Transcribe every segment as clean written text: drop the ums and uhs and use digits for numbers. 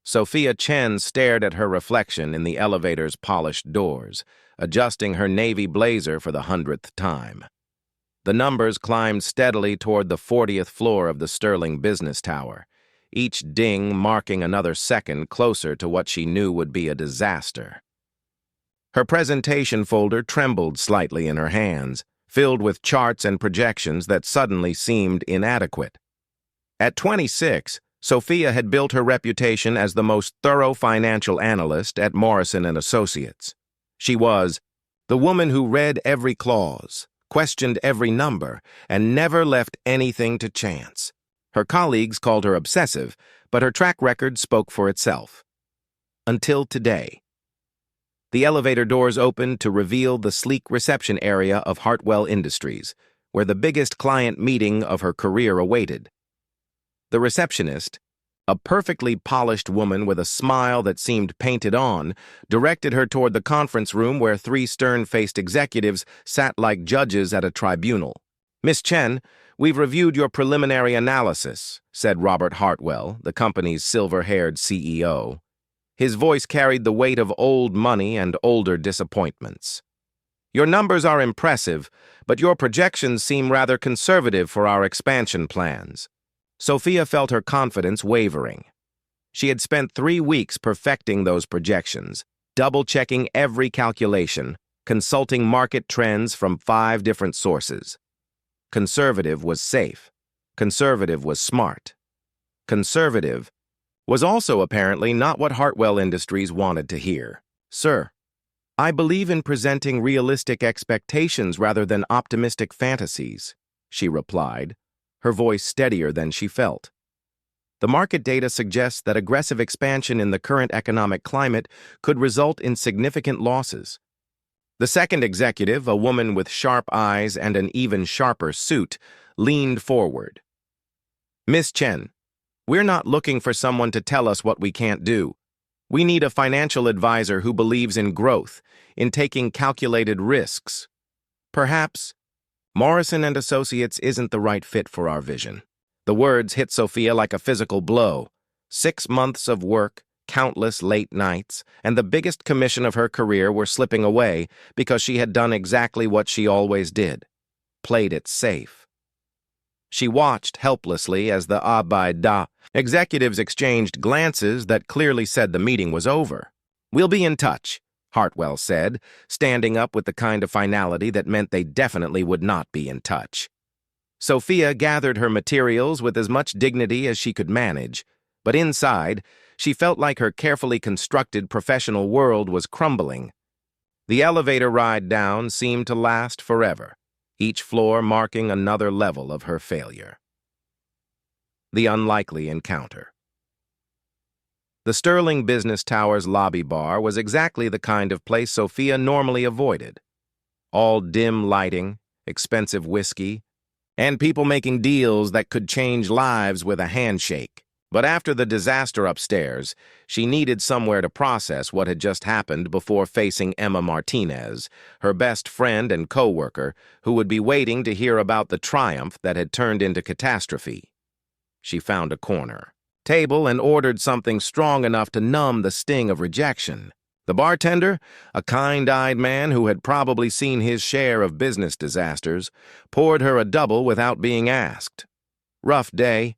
Sophia Chen stared at her reflection in the elevator's polished doors, adjusting her navy blazer for the 100th time. The numbers climbed steadily toward the 40th floor of the Sterling Business Tower, each ding marking another second closer to what she knew would be a disaster. Her presentation folder trembled slightly in her hands, filled with charts and projections that suddenly seemed inadequate. At 26, Sophia had built her reputation as the most thorough financial analyst at Morrison & Associates. She was the woman who read every clause, questioned every number, and never left anything to chance. Her colleagues called her obsessive, but her track record spoke for itself. Until today. The elevator doors opened to reveal the sleek reception area of Hartwell Industries, where the biggest client meeting of her career awaited. The receptionist, a perfectly polished woman with a smile that seemed painted on, directed her toward the conference room where three stern-faced executives sat like judges at a tribunal. "Miss Chen, we've reviewed your preliminary analysis," said Robert Hartwell, the company's silver-haired CEO. His voice carried the weight of old money and older disappointments. "Your numbers are impressive, but your projections seem rather conservative for our expansion plans." Sophia felt her confidence wavering. She had spent 3 weeks perfecting those projections, double-checking every calculation, consulting market trends from 5 different sources. Conservative was safe. Conservative was smart. Conservative was also apparently not what Hartwell Industries wanted to hear. "Sir, I believe in presenting realistic expectations rather than optimistic fantasies," she replied, her voice steadier than she felt. "The market data suggests that aggressive expansion in the current economic climate could result in significant losses." The second executive, a woman with sharp eyes and an even sharper suit, leaned forward. "Miss Chen, we're not looking for someone to tell us what we can't do. We need a financial advisor who believes in growth, in taking calculated risks. Perhaps Morrison & Associates isn't the right fit for our vision." The words hit Sophia like a physical blow. 6 months of work, countless late nights, and the biggest commission of her career were slipping away because she had done exactly what she always did, played it safe. She watched helplessly as the Abba executives exchanged glances that clearly said the meeting was over. "We'll be in touch," Hartwell said, standing up with the kind of finality that meant they definitely would not be in touch. Sophia gathered her materials with as much dignity as she could manage, but inside, she felt like her carefully constructed professional world was crumbling. The elevator ride down seemed to last forever, each floor marking another level of her failure. The unlikely encounter. The Sterling Business Tower's lobby bar was exactly the kind of place Sophia normally avoided. All dim lighting, expensive whiskey, and people making deals that could change lives with a handshake. But after the disaster upstairs, she needed somewhere to process what had just happened before facing Emma Martinez, her best friend and co-worker, who would be waiting to hear about the triumph that had turned into catastrophe. She found a corner table and ordered something strong enough to numb the sting of rejection. The bartender, a kind-eyed man who had probably seen his share of business disasters, poured her a double without being asked. "Rough day,"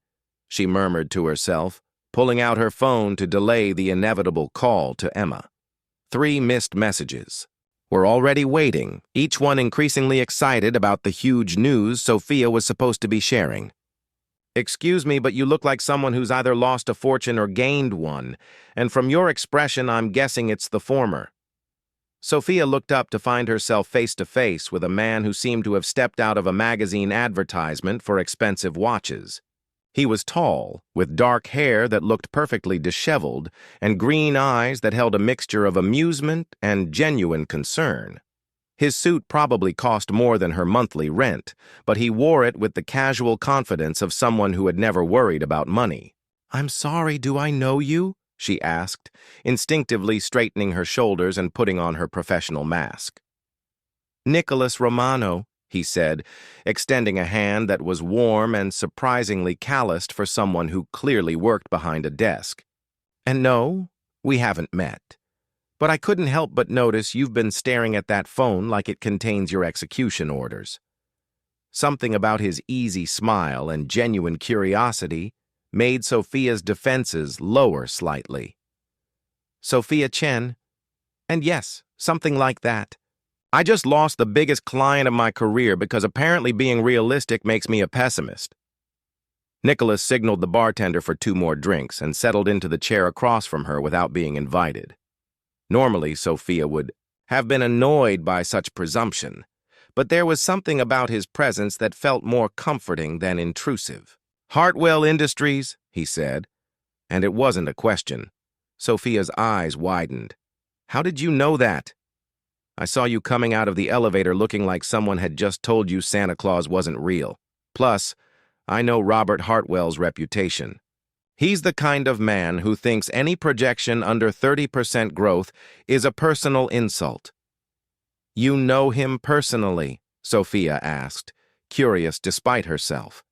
she murmured to herself, pulling out her phone to delay the inevitable call to Emma. 3 missed messages. Were already waiting, each one increasingly excited about the huge news Sophia was supposed to be sharing. "Excuse me, but you look like someone who's either lost a fortune or gained one, and from your expression, I'm guessing it's the former." Sophia looked up to find herself face to face with a man who seemed to have stepped out of a magazine advertisement for expensive watches. He was tall, with dark hair that looked perfectly disheveled, and green eyes that held a mixture of amusement and genuine concern. His suit probably cost more than her monthly rent, but he wore it with the casual confidence of someone who had never worried about money. "I'm sorry, do I know you?" she asked, instinctively straightening her shoulders and putting on her professional mask. "Nicholas Romano," he said, extending a hand that was warm and surprisingly calloused for someone who clearly worked behind a desk. And no, we haven't met. But I couldn't help but notice you've been staring at that phone like it contains your execution orders. Something about his easy smile and genuine curiosity made Sophia's defenses lower slightly. Sophia Chen, and yes, something like that. I just lost the biggest client of my career because apparently being realistic makes me a pessimist. Nicholas signaled the bartender for 2 more drinks and settled into the chair across from her without being invited. Normally, Sophia would have been annoyed by such presumption, but there was something about his presence that felt more comforting than intrusive. "Hartwell Industries," he said, and it wasn't a question. Sophia's eyes widened. "How did you know that?" "I saw you coming out of the elevator looking like someone had just told you Santa Claus wasn't real. Plus, I know Robert Hartwell's reputation. He's the kind of man who thinks any projection under 30% growth is a personal insult." "You know him personally?" Sophia asked, curious despite herself.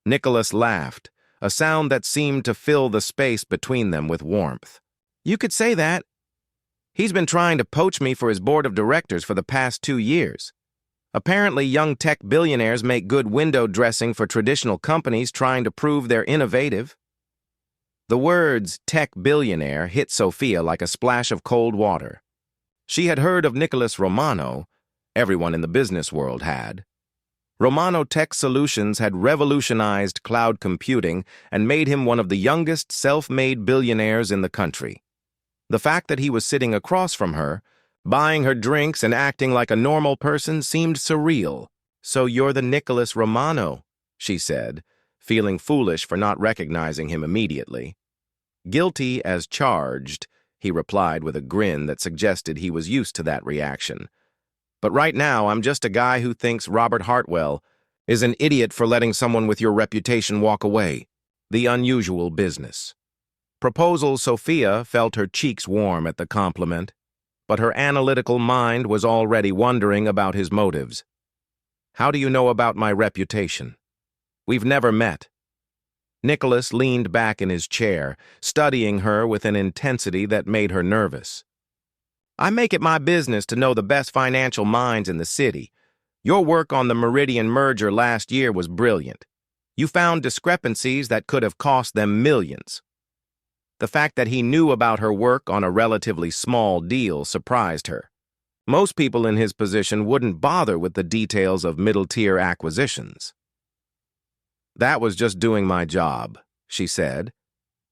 Nicholas laughed, a sound that seemed to fill the space between them with warmth. "You could say that. He's been trying to poach me for his board of directors for the past 2 years. Apparently, young tech billionaires make good window dressing for traditional companies trying to prove they're innovative." The words tech billionaire hit Sophia like a splash of cold water. She had heard of Nicholas Romano. Everyone in the business world had. Romano Tech Solutions had revolutionized cloud computing and made him one of the youngest self-made billionaires in the country. The fact that he was sitting across from her, buying her drinks and acting like a normal person, seemed surreal. "So you're the Nicholas Romano," she said, feeling foolish for not recognizing him immediately. "Guilty as charged," he replied with a grin that suggested he was used to that reaction. "But right now, I'm just a guy who thinks Robert Hartwell is an idiot for letting someone with your reputation walk away. The unusual business." Proposal Sophia felt her cheeks warm at the compliment, but her analytical mind was already wondering about his motives. "How do you know about my reputation? We've never met." Nicholas leaned back in his chair, studying her with an intensity that made her nervous. "I make it my business to know the best financial minds in the city. Your work on the Meridian merger last year was brilliant. You found discrepancies that could have cost them millions." The fact that he knew about her work on a relatively small deal surprised her. Most people in his position wouldn't bother with the details of middle-tier acquisitions. "That was just doing my job," she said,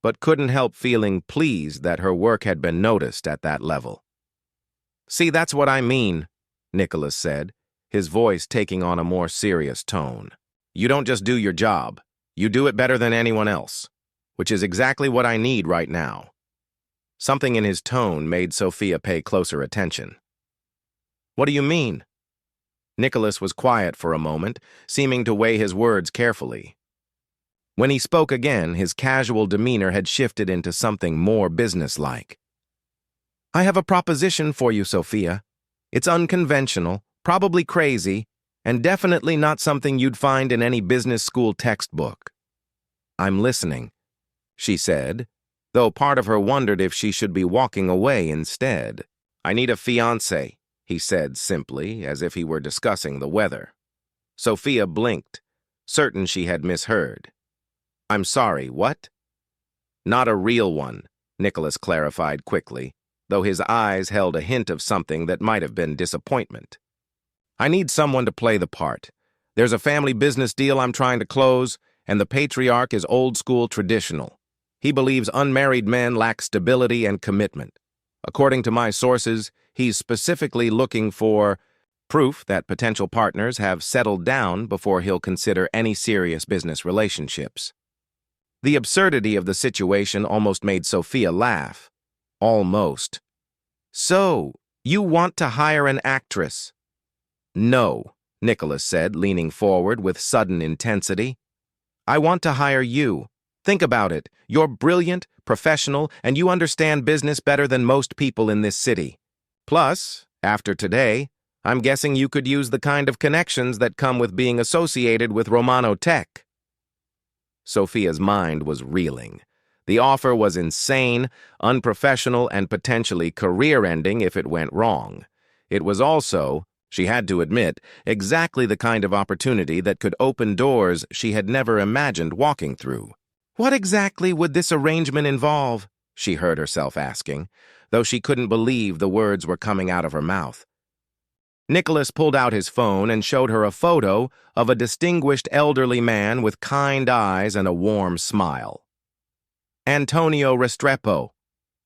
but couldn't help feeling pleased that her work had been noticed at that level. "See, that's what I mean," Nicholas said, his voice taking on a more serious tone. "You don't just do your job. You do it better than anyone else, which is exactly what I need right now." Something in his tone made Sophia pay closer attention. "What do you mean?" Nicholas was quiet for a moment, seeming to weigh his words carefully. When he spoke again, his casual demeanor had shifted into something more businesslike. "I have a proposition for you, Sophia. It's unconventional, probably crazy, and definitely not something you'd find in any business school textbook." "I'm listening," she said, though part of her wondered if she should be walking away instead. "I need a fiancé," he said simply, as if he were discussing the weather. Sophia blinked, certain she had misheard. "I'm sorry, what?" "Not a real one," Nicholas clarified quickly, though his eyes held a hint of something that might have been disappointment. "I need someone to play the part. There's a family business deal I'm trying to close, and the patriarch is old-school traditional. He believes unmarried men lack stability and commitment. According to my sources, he's specifically looking for proof that potential partners have settled down before he'll consider any serious business relationships." The absurdity of the situation almost made Sophia laugh. Almost. "So, you want to hire an actress?" "No," Nicholas said, leaning forward with sudden intensity. "I want to hire you. Think about it. You're brilliant, professional, and you understand business better than most people in this city. Plus, after today, I'm guessing you could use the kind of connections that come with being associated with Romano Tech." Sophia's mind was reeling. The offer was insane, unprofessional, and potentially career-ending if it went wrong. It was also, she had to admit, exactly the kind of opportunity that could open doors she had never imagined walking through. What exactly would this arrangement involve? She heard herself asking, though she couldn't believe the words were coming out of her mouth. Nicholas pulled out his phone and showed her a photo of a distinguished elderly man with kind eyes and a warm smile. Antonio Restrepo.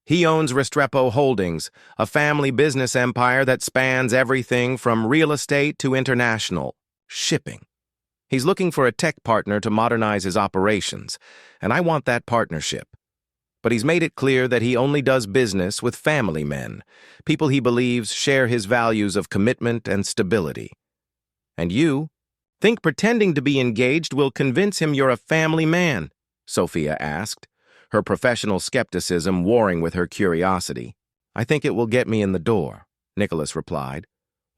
He owns Restrepo Holdings, a family business empire that spans everything from real estate to international shipping. He's looking for a tech partner to modernize his operations, and I want that partnership. But he's made it clear that he only does business with family men, people he believes share his values of commitment and stability. And you think pretending to be engaged will convince him you're a family man? Sophia asked, her professional skepticism warring with her curiosity. I think it will get me in the door, Nicholas replied.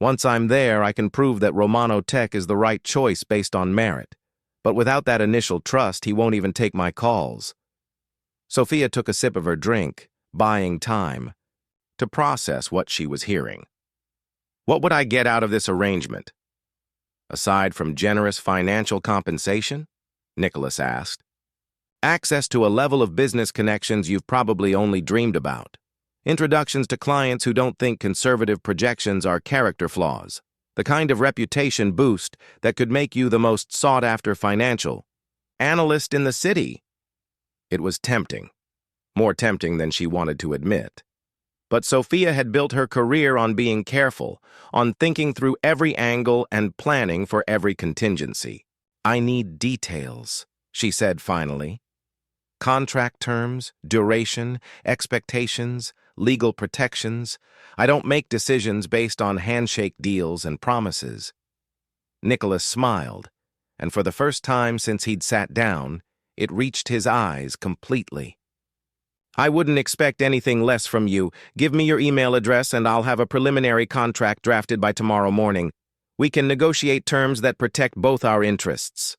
Once I'm there, I can prove that Romano Tech is the right choice based on merit. But without that initial trust, he won't even take my calls. Sophia took a sip of her drink, buying time, to process what she was hearing. What would I get out of this arrangement? Aside from generous financial compensation? Nicholas asked. Access to a level of business connections you've probably only dreamed about. Introductions to clients who don't think conservative projections are character flaws. The kind of reputation boost that could make you the most sought-after financial analyst in the city. It was tempting, more tempting than she wanted to admit. But Sophia had built her career on being careful, on thinking through every angle and planning for every contingency. I need details, she said finally. Contract terms, duration, expectations, legal protections. I don't make decisions based on handshake deals and promises. Nicholas smiled, and for the first time since he'd sat down, it reached his eyes completely. I wouldn't expect anything less from you. Give me your email address and I'll have a preliminary contract drafted by tomorrow morning. We can negotiate terms that protect both our interests.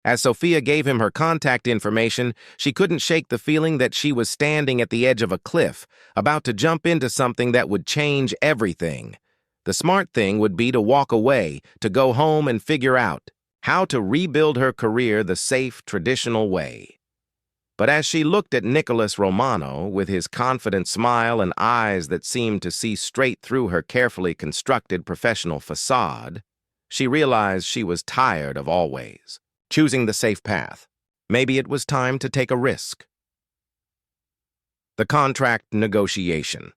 As Sophia gave him her contact information, she couldn't shake the feeling that she was standing at the edge of a cliff, about to jump into something that would change everything. The smart thing would be to walk away, to go home and figure out how to rebuild her career the safe, traditional way. But as she looked at Nicholas Romano, with his confident smile and eyes that seemed to see straight through her carefully constructed professional facade, she realized she was tired of always choosing the safe path. Maybe it was time to take a risk. The contract negotiation.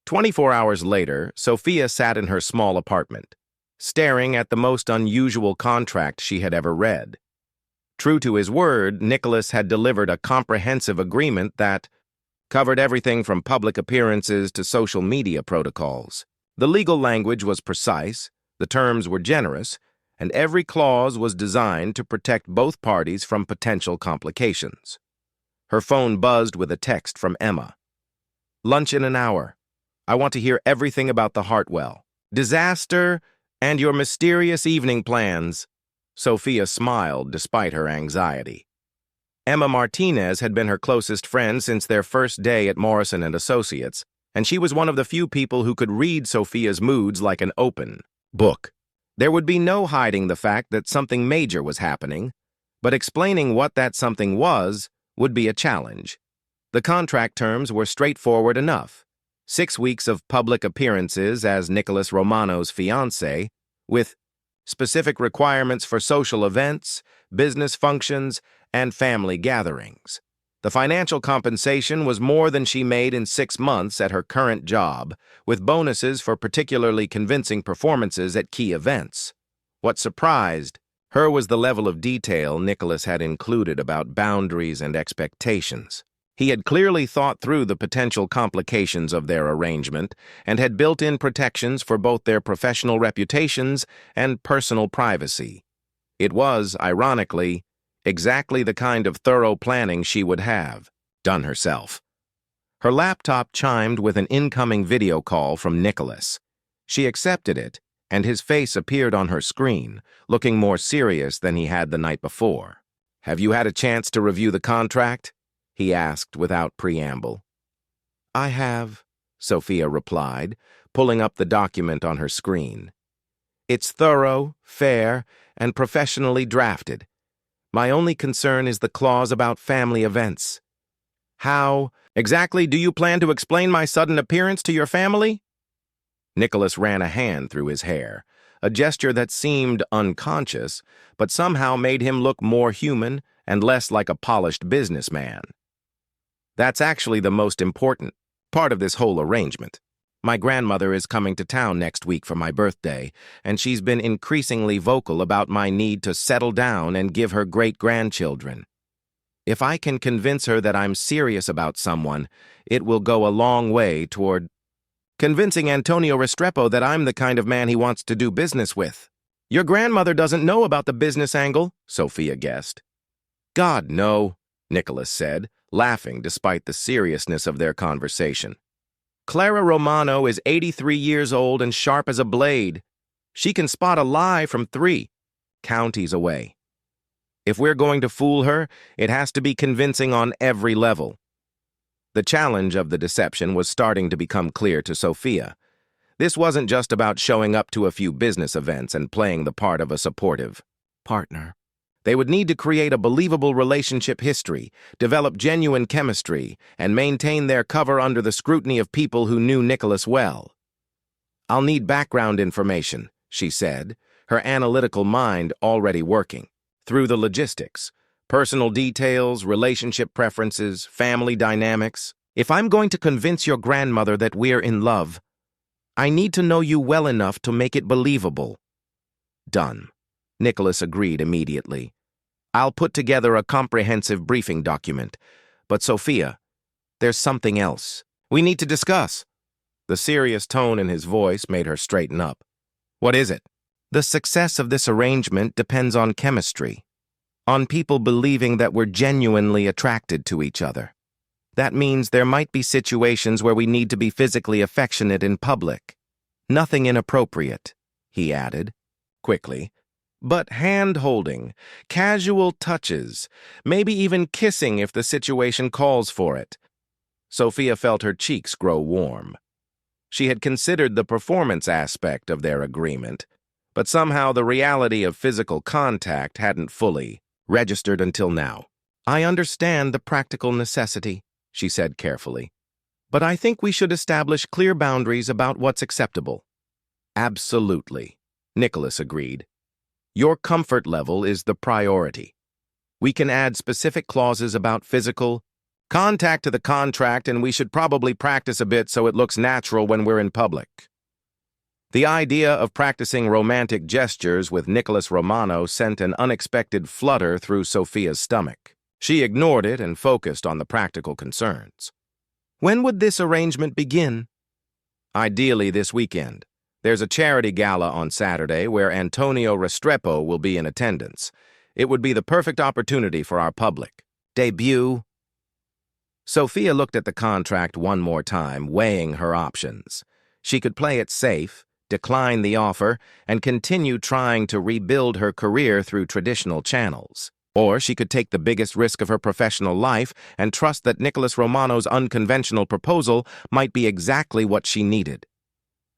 24 hours later, Sophia sat in her small apartment, staring at the most unusual contract she had ever read. True to his word, Nicholas had delivered a comprehensive agreement that covered everything from public appearances to social media protocols. The legal language was precise, the terms were generous, and every clause was designed to protect both parties from potential complications. Her phone buzzed with a text from Emma. Lunch in an hour. I want to hear everything about the Hartwell disaster and your mysterious evening plans. Sophia smiled despite her anxiety. Emma Martinez had been her closest friend since their first day at Morrison & Associates, and she was one of the few people who could read Sophia's moods like an open book. There would be no hiding the fact that something major was happening, but explaining what that something was would be a challenge. The contract terms were straightforward enough. 6 weeks of public appearances as Nicholas Romano's fiancée, with specific requirements for social events, business functions, and family gatherings. The financial compensation was more than she made in 6 months at her current job, with bonuses for particularly convincing performances at key events. What surprised her was the level of detail Nicholas had included about boundaries and expectations. He had clearly thought through the potential complications of their arrangement and had built in protections for both their professional reputations and personal privacy. It was, ironically, exactly the kind of thorough planning she would have done herself. Her laptop chimed with an incoming video call from Nicholas. She accepted it, and his face appeared on her screen, looking more serious than he had the night before. Have you had a chance to review the contract? He asked without preamble. I have, Sophia replied, pulling up the document on her screen. It's thorough, fair, and professionally drafted. My only concern is the clause about family events. How exactly do you plan to explain my sudden appearance to your family? Nicholas ran a hand through his hair, a gesture that seemed unconscious, but somehow made him look more human and less like a polished businessman. That's actually the most important part of this whole arrangement. My grandmother is coming to town next week for my birthday, and she's been increasingly vocal about my need to settle down and give her great-grandchildren. If I can convince her that I'm serious about someone, it will go a long way toward convincing Antonio Restrepo that I'm the kind of man he wants to do business with. Your grandmother doesn't know about the business angle, Sophia guessed. God, no, Nicholas said, laughing despite the seriousness of their conversation. Clara Romano is 83 years old and sharp as a blade. She can spot a lie from 3 counties away. If we're going to fool her, it has to be convincing on every level. The challenge of the deception was starting to become clear to Sophia. This wasn't just about showing up to a few business events and playing the part of a supportive partner. They would need to create a believable relationship history, develop genuine chemistry, and maintain their cover under the scrutiny of people who knew Nicholas well. I'll need background information, she said, her analytical mind already working, through the logistics, personal details, relationship preferences, family dynamics. If I'm going to convince your grandmother that we're in love, I need to know you well enough to make it believable. Done. Nicholas agreed immediately. I'll put together a comprehensive briefing document. But Sophia, there's something else we need to discuss. The serious tone in his voice made her straighten up. What is it? The success of this arrangement depends on chemistry, on people believing that we're genuinely attracted to each other. That means there might be situations where we need to be physically affectionate in public. Nothing inappropriate, he added, quickly. But hand-holding, casual touches, maybe even kissing if the situation calls for it. Sophia felt her cheeks grow warm. She had considered the performance aspect of their agreement, but somehow the reality of physical contact hadn't fully registered until now. I understand the practical necessity, she said carefully, but I think we should establish clear boundaries about what's acceptable. Absolutely, Nicholas agreed. Your comfort level is the priority. We can add specific clauses about physical contact to the contract, and we should probably practice a bit so it looks natural when we're in public. The idea of practicing romantic gestures with Nicholas Romano sent an unexpected flutter through Sophia's stomach. She ignored it and focused on the practical concerns. When would this arrangement begin? Ideally this weekend. There's a charity gala on Saturday where Antonio Restrepo will be in attendance. It would be the perfect opportunity for our public debut. Sophia looked at the contract one more time, weighing her options. She could play it safe, decline the offer, and continue trying to rebuild her career through traditional channels. Or she could take the biggest risk of her professional life and trust that Nicholas Romano's unconventional proposal might be exactly what she needed.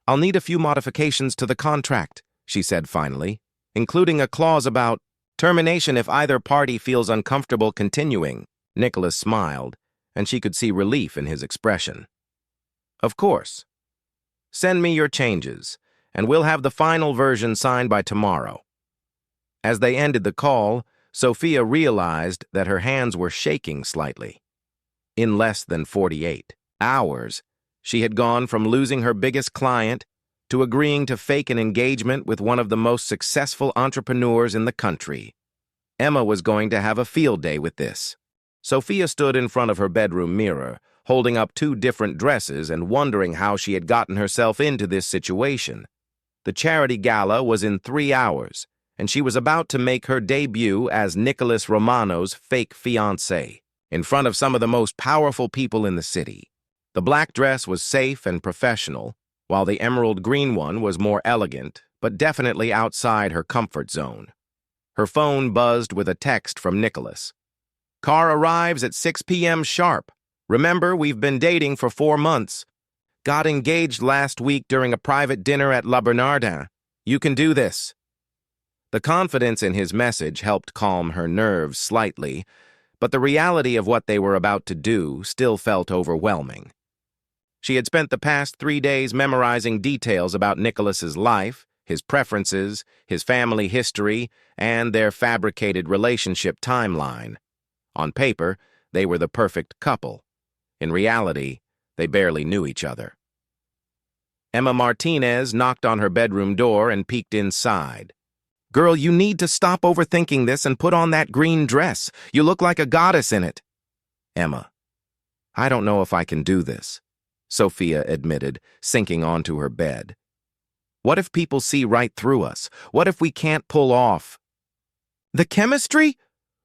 I'll need a few modifications to the contract, she said finally, including a clause about termination if either party feels uncomfortable continuing. Nicholas smiled, and she could see relief in his expression. Of course. Send me your changes, and we'll have the final version signed by tomorrow. As they ended the call, Sophia realized that her hands were shaking slightly. In less than 48 hours, she had gone from losing her biggest client to agreeing to fake an engagement with one of the most successful entrepreneurs in the country. Emma was going to have a field day with this. Sophia stood in front of her bedroom mirror, holding up 2 different dresses and wondering how she had gotten herself into this situation. The charity gala was in 3 hours, and she was about to make her debut as Nicholas Romano's fake fiancé, in front of some of the most powerful people in the city. The black dress was safe and professional, while the emerald green one was more elegant, but definitely outside her comfort zone. Her phone buzzed with a text from Nicholas. Car arrives at 6 p.m. sharp. Remember, we've been dating for 4 months. Got engaged last week during a private dinner at La Bernardin. You can do this. The confidence in his message helped calm her nerves slightly, but the reality of what they were about to do still felt overwhelming. She had spent the past 3 days memorizing details about Nicholas's life, his preferences, his family history, and their fabricated relationship timeline. On paper, they were the perfect couple. In reality, they barely knew each other. Emma Martinez knocked on her bedroom door and peeked inside. Girl, you need to stop overthinking this and put on that green dress. You look like a goddess in it. Emma, I don't know if I can do this, Sophia admitted, sinking onto her bed. What if people see right through us? What if we can't pull off? The chemistry?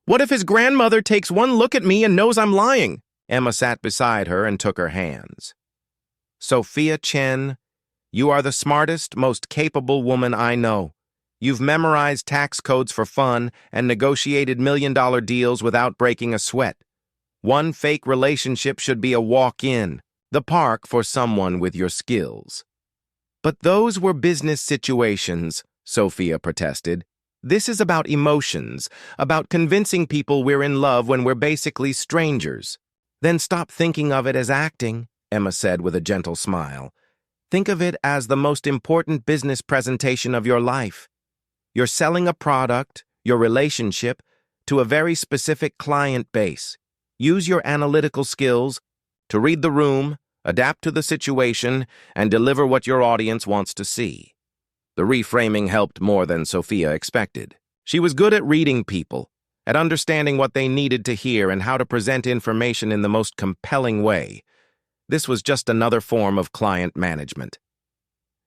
What if his grandmother takes one look at me and knows I'm lying? Emma sat beside her and took her hands. Sophia Chen, you are the smartest, most capable woman I know. You've memorized tax codes for fun and negotiated million-dollar deals without breaking a sweat. One fake relationship should be a walk-in, the park for someone with your skills. But those were business situations, Sophia protested. This is about emotions, about convincing people we're in love when we're basically strangers. Then stop thinking of it as acting, Emma said with a gentle smile. Think of it as the most important business presentation of your life. You're selling a product, your relationship, to a very specific client base. Use your analytical skills to read the room, adapt to the situation, and deliver what your audience wants to see. The reframing helped more than Sophia expected. She was good at reading people, at understanding what they needed to hear and how to present information in the most compelling way. This was just another form of client management.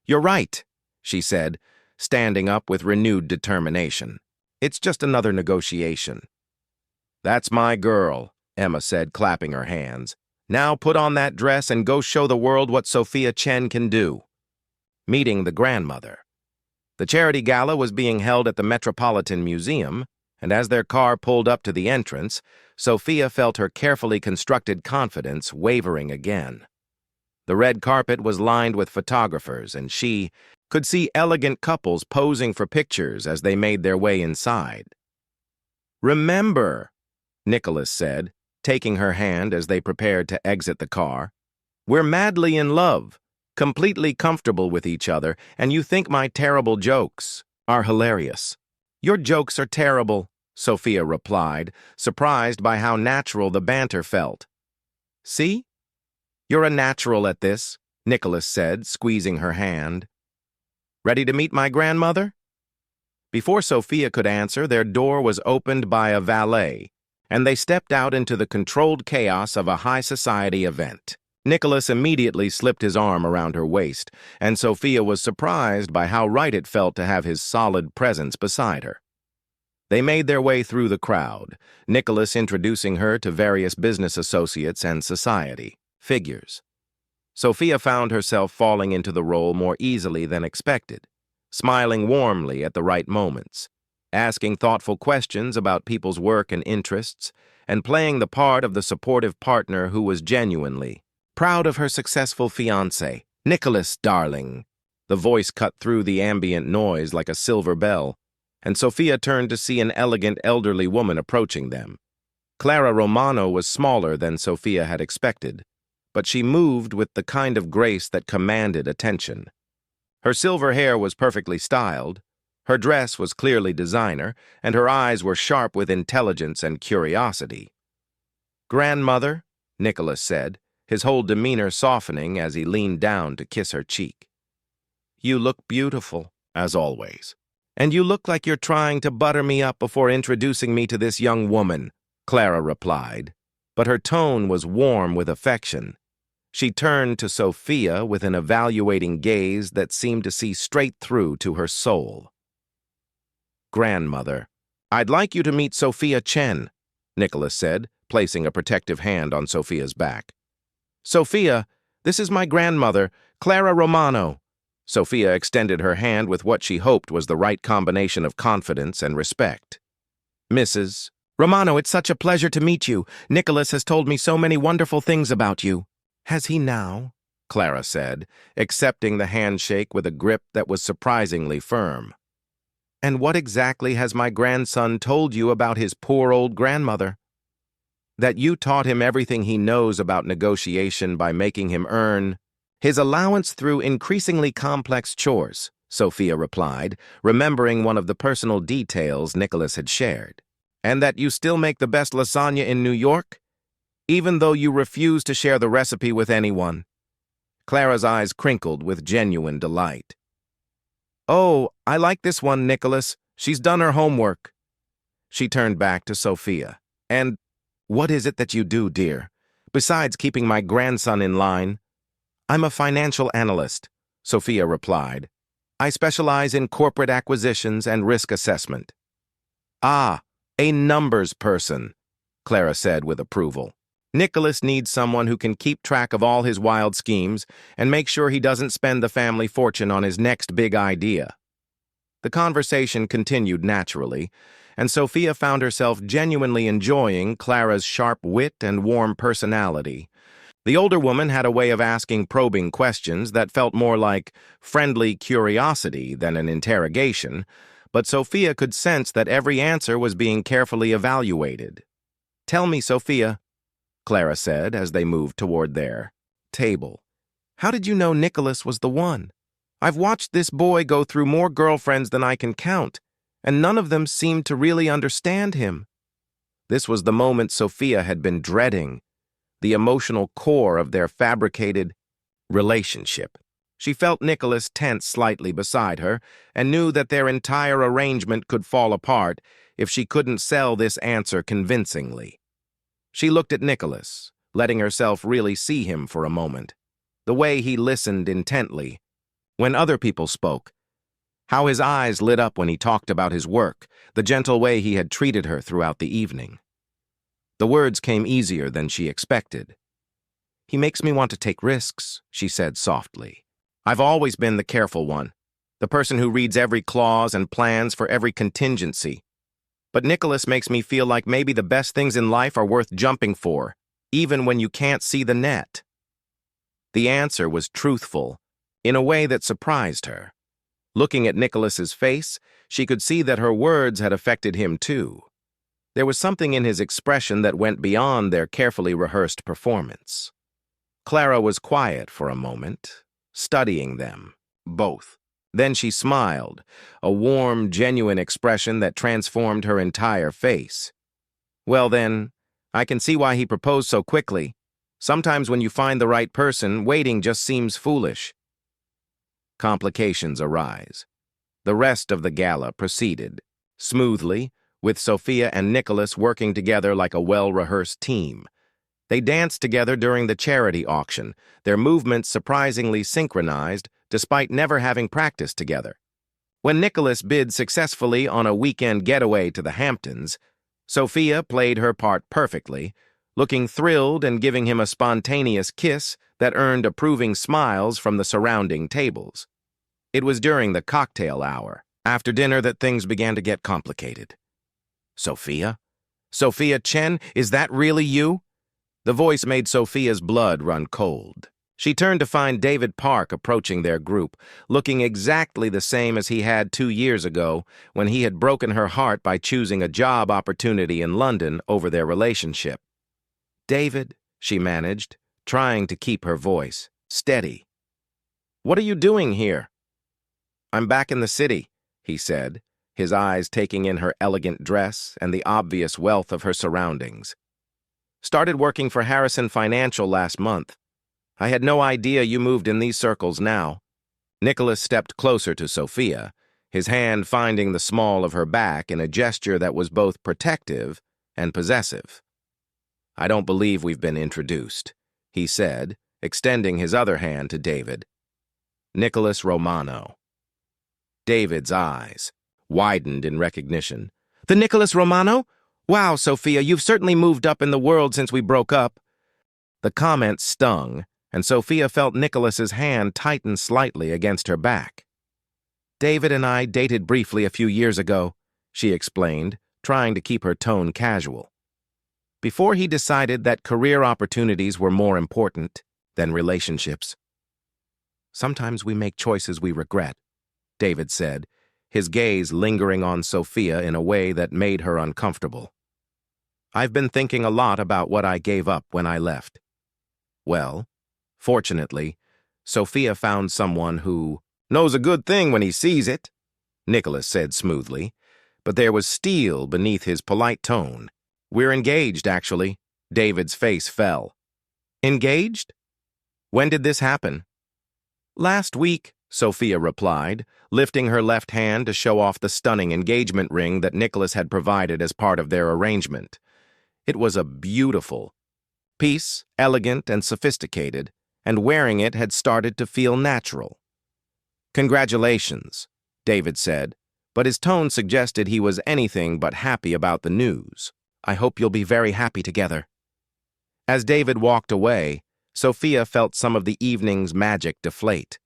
You're right, she said, standing up with renewed determination. It's just another negotiation. That's my girl, Emma said, clapping her hands. Now put on that dress and go show the world what Sophia Chen can do. Meeting the grandmother. The charity gala was being held at the Metropolitan Museum, and as their car pulled up to the entrance, Sophia felt her carefully constructed confidence wavering again. The red carpet was lined with photographers, and she could see elegant couples posing for pictures as they made their way inside. Remember, Nicholas said, taking her hand as they prepared to exit the car, we're madly in love, completely comfortable with each other, and you think my terrible jokes are hilarious. Your jokes are terrible, Sophia replied, surprised by how natural the banter felt. See? You're a natural at this, Nicholas said, squeezing her hand. Ready to meet my grandmother? Before Sophia could answer, their door was opened by a valet, and they stepped out into the controlled chaos of a high society event. Nicholas immediately slipped his arm around her waist, and Sophia was surprised by how right it felt to have his solid presence beside her. They made their way through the crowd, Nicholas introducing her to various business associates and society figures. Sophia found herself falling into the role more easily than expected, smiling warmly at the right moments, asking thoughtful questions about people's work and interests, and playing the part of the supportive partner who was genuinely proud of her successful fiancé. Nicholas, darling. The voice cut through the ambient noise like a silver bell, and Sophia turned to see an elegant elderly woman approaching them. Clara Romano was smaller than Sophia had expected, but she moved with the kind of grace that commanded attention. Her silver hair was perfectly styled, her dress was clearly designer, and her eyes were sharp with intelligence and curiosity. Grandmother, Nicholas said, his whole demeanor softening as he leaned down to kiss her cheek. You look beautiful, as always. And you look like you're trying to butter me up before introducing me to this young woman, Clara replied, but her tone was warm with affection. She turned to Sophia with an evaluating gaze that seemed to see straight through to her soul. Grandmother, I'd like you to meet Sophia Chen, Nicholas said, placing a protective hand on Sophia's back. Sophia, this is my grandmother, Clara Romano. Sophia extended her hand with what she hoped was the right combination of confidence and respect. Mrs. Romano, it's such a pleasure to meet you. Nicholas has told me so many wonderful things about you. Has he now? Clara said, accepting the handshake with a grip that was surprisingly firm. And what exactly has my grandson told you about his poor old grandmother? That you taught him everything he knows about negotiation by making him earn his allowance through increasingly complex chores, Sophia replied, remembering one of the personal details Nicholas had shared. And that you still make the best lasagna in New York, even though you refuse to share the recipe with anyone. Clara's eyes crinkled with genuine delight. Oh, I like this one, Nicholas. She's done her homework. She turned back to Sophia. And what is it that you do, dear, besides keeping my grandson in line? I'm a financial analyst, Sophia replied. I specialize in corporate acquisitions and risk assessment. Ah, a numbers person, Clara said with approval. Nicholas needs someone who can keep track of all his wild schemes and make sure he doesn't spend the family fortune on his next big idea. The conversation continued naturally, and Sophia found herself genuinely enjoying Clara's sharp wit and warm personality. The older woman had a way of asking probing questions that felt more like friendly curiosity than an interrogation, but Sophia could sense that every answer was being carefully evaluated. Tell me, Sophia, Clara said as they moved toward their table. How did you know Nicholas was the one? I've watched this boy go through more girlfriends than I can count, and none of them seemed to really understand him. This was the moment Sophia had been dreading, the emotional core of their fabricated relationship. She felt Nicholas tense slightly beside her and knew that their entire arrangement could fall apart if she couldn't sell this answer convincingly. She looked at Nicholas, letting herself really see him for a moment. The way he listened intently when other people spoke, how his eyes lit up when he talked about his work, the gentle way he had treated her throughout the evening. The words came easier than she expected. He makes me want to take risks, she said softly. I've always been the careful one, the person who reads every clause and plans for every contingency. But Nicholas makes me feel like maybe the best things in life are worth jumping for, even when you can't see the net. The answer was truthful, in a way that surprised her. Looking at Nicholas's face, she could see that her words had affected him too. There was something in his expression that went beyond their carefully rehearsed performance. Clara was quiet for a moment, studying them, both. Then she smiled, a warm, genuine expression that transformed her entire face. Well then, I can see why he proposed so quickly. Sometimes when you find the right person, waiting just seems foolish. Complications arise. The rest of the gala proceeded, smoothly, with Sophia and Nicholas working together like a well-rehearsed team. They danced together during the charity auction, their movements surprisingly synchronized, despite never having practiced together. When Nicholas bid successfully on a weekend getaway to the Hamptons, Sophia played her part perfectly, looking thrilled and giving him a spontaneous kiss that earned approving smiles from the surrounding tables. It was during the cocktail hour, after dinner, that things began to get complicated. Sophia? Sophia Chen, is that really you? The voice made Sophia's blood run cold. She turned to find David Park approaching their group, looking exactly the same as he had 2 years ago when he had broken her heart by choosing a job opportunity in London over their relationship. David, she managed, trying to keep her voice steady. What are you doing here? I'm back in the city, he said, his eyes taking in her elegant dress and the obvious wealth of her surroundings. Started working for Harrison Financial last month. I had no idea you moved in these circles now. Nicholas stepped closer to Sophia, his hand finding the small of her back in a gesture that was both protective and possessive. I don't believe we've been introduced, he said, extending his other hand to David. Nicholas Romano. David's eyes widened in recognition. The Nicholas Romano? Wow, Sophia, you've certainly moved up in the world since we broke up. The comment stung, and Sophia felt Nicholas's hand tighten slightly against her back. "David and I dated briefly a few years ago," she explained, trying to keep her tone casual. "Before he decided that career opportunities were more important than relationships." "Sometimes we make choices we regret," David said, his gaze lingering on Sophia in a way that made her uncomfortable. "I've been thinking a lot about what I gave up when I left." Well, fortunately, Sophia found someone who knows a good thing when he sees it, Nicholas said smoothly, but there was steel beneath his polite tone. "We're engaged, actually." David's face fell. "Engaged? When did this happen?" "Last week," Sophia replied, lifting her left hand to show off the stunning engagement ring that Nicholas had provided as part of their arrangement. It was a beautiful piece, elegant and sophisticated, and wearing it had started to feel natural. "Congratulations," David said, but his tone suggested he was anything but happy about the news. "I hope you'll be very happy together." As David walked away, Sophia felt some of the evening's magic deflate.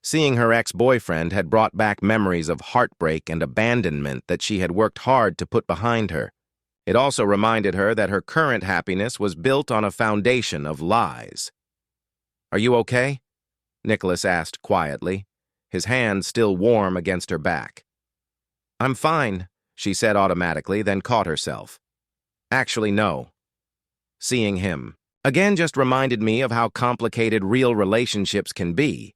Seeing her ex-boyfriend had brought back memories of heartbreak and abandonment that she had worked hard to put behind her. It also reminded her that her current happiness was built on a foundation of lies. "Are you okay?" Nicholas asked quietly, his hand still warm against her back. "I'm fine," she said automatically, then caught herself. "Actually, no." Seeing him again just reminded me of how complicated real relationships can be.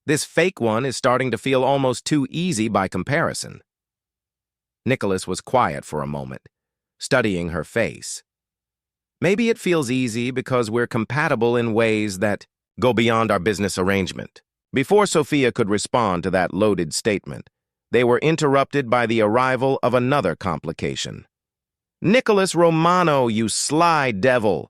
This fake one is starting to feel almost too easy by comparison. Nicholas was quiet for a moment, studying her face. "Maybe it feels easy because we're compatible in ways that go beyond our business arrangement." Before Sophia could respond to that loaded statement, they were interrupted by the arrival of another complication. "Nicholas Romano, you sly devil!"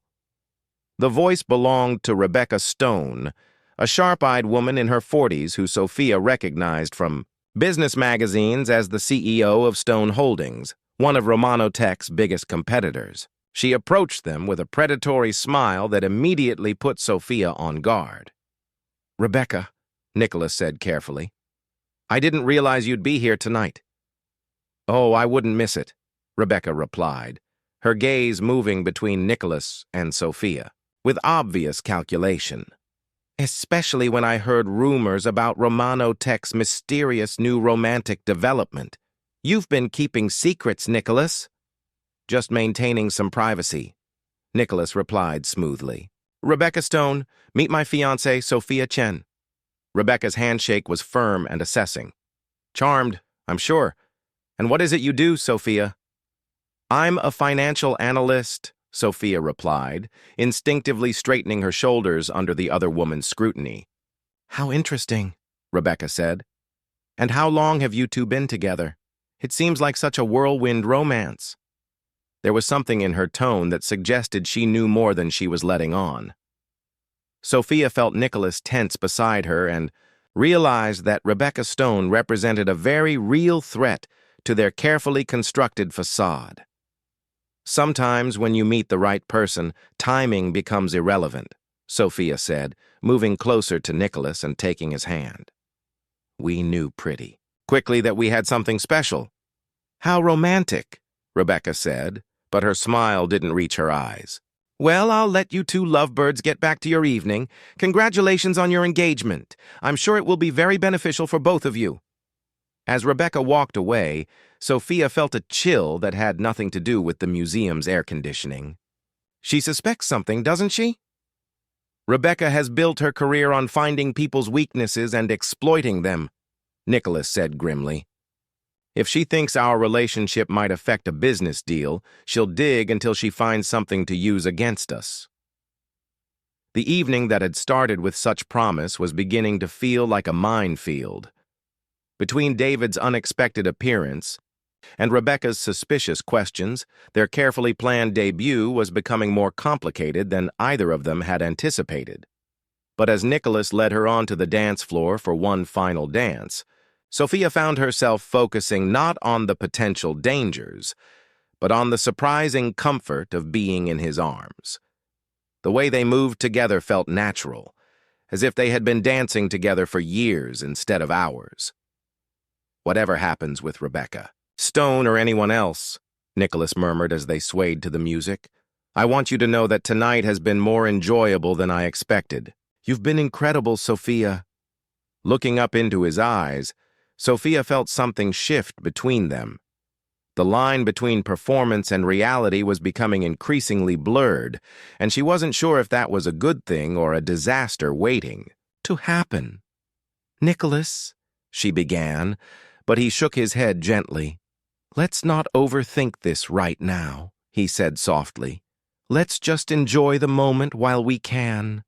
The voice belonged to Rebecca Stone, a sharp-eyed woman in her 40s who Sophia recognized from business magazines as the CEO of Stone Holdings, one of Romano Tech's biggest competitors. She approached them with a predatory smile that immediately put Sophia on guard. "Rebecca," Nicholas said carefully, "I didn't realize you'd be here tonight." "Oh, I wouldn't miss it," Rebecca replied, her gaze moving between Nicholas and Sophia, with obvious calculation. "Especially when I heard rumors about Romano Tech's mysterious new romantic development. You've been keeping secrets, Nicholas." "Just maintaining some privacy," Nicholas replied smoothly. "Rebecca Stone, meet my fiancée, Sophia Chen." Rebecca's handshake was firm and assessing. "Charmed, I'm sure. And what is it you do, Sophia?" "I'm a financial analyst," Sophia replied, instinctively straightening her shoulders under the other woman's scrutiny. "How interesting," Rebecca said. "And how long have you two been together? It seems like such a whirlwind romance." There was something in her tone that suggested she knew more than she was letting on. Sophia felt Nicholas tense beside her and realized that Rebecca Stone represented a very real threat to their carefully constructed facade. "Sometimes when you meet the right person, timing becomes irrelevant," Sophia said, moving closer to Nicholas and taking his hand. "We knew pretty quickly that we had something special." "How romantic," Rebecca said, but her smile didn't reach her eyes. "Well, I'll let you two lovebirds get back to your evening. Congratulations on your engagement. I'm sure it will be very beneficial for both of you." As Rebecca walked away, Sophia felt a chill that had nothing to do with the museum's air conditioning. "She suspects something, doesn't she?" "Rebecca has built her career on finding people's weaknesses and exploiting them," Nicholas said grimly. "If she thinks our relationship might affect a business deal, she'll dig until she finds something to use against us." The evening that had started with such promise was beginning to feel like a minefield. Between David's unexpected appearance and Rebecca's suspicious questions, their carefully planned debut was becoming more complicated than either of them had anticipated. But as Nicholas led her onto the dance floor for one final dance, Sophia found herself focusing not on the potential dangers, but on the surprising comfort of being in his arms. The way they moved together felt natural, as if they had been dancing together for years instead of hours. "Whatever happens with Rebecca, Stone, or anyone else," Nicholas murmured as they swayed to the music, "I want you to know that tonight has been more enjoyable than I expected. You've been incredible, Sophia." Looking up into his eyes, Sophia felt something shift between them. The line between performance and reality was becoming increasingly blurred, and she wasn't sure if that was a good thing or a disaster waiting to happen. "Nicholas," she began, but he shook his head gently. "Let's not overthink this right now," he said softly. "Let's just enjoy the moment while we can."